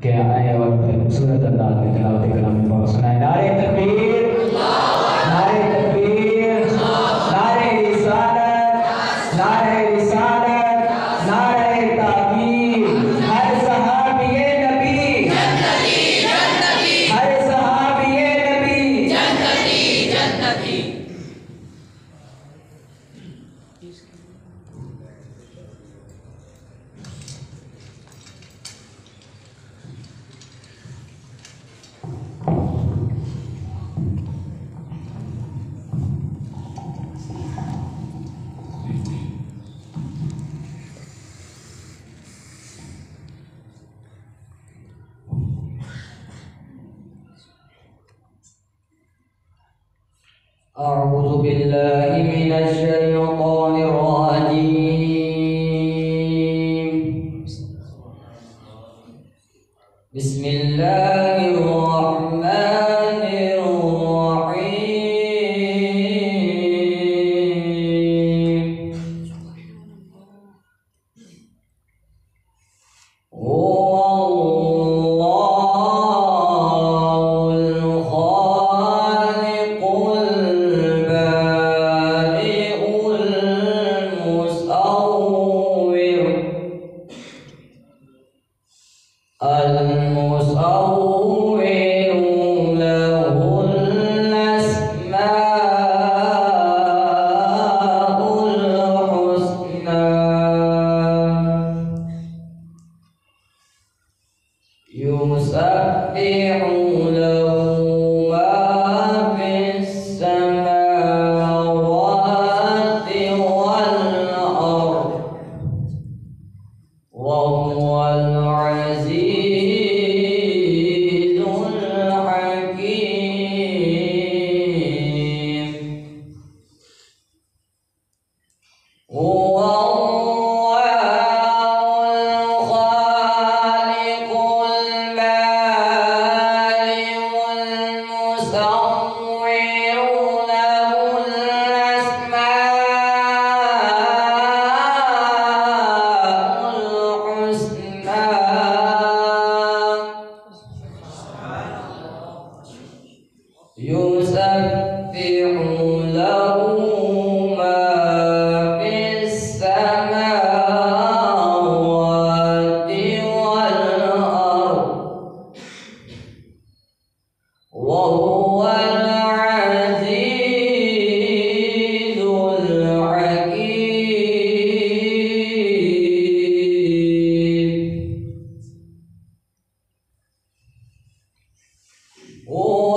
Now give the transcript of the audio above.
Kaya ayaw surat dan dalam tilawat kalam Rasulullah. Nare takbir, nare takbir, nare risalat, nare takbir. Har sahabiye nabi, har sahabiye nabi, أعوذ بالله من الشيطان الرجيم. بسم الله الرحمن الرحيم. هو الله الخالق البارئ المصور له الأسماء الحسنى يسبح له ما في السماوات والأرض وهو العزيز الحكيم. هو الله الخالق البارئ المصور له الأسماء الحسنى يسبح له ما في السماوات والأرض وهو العزيز الحكيم. هو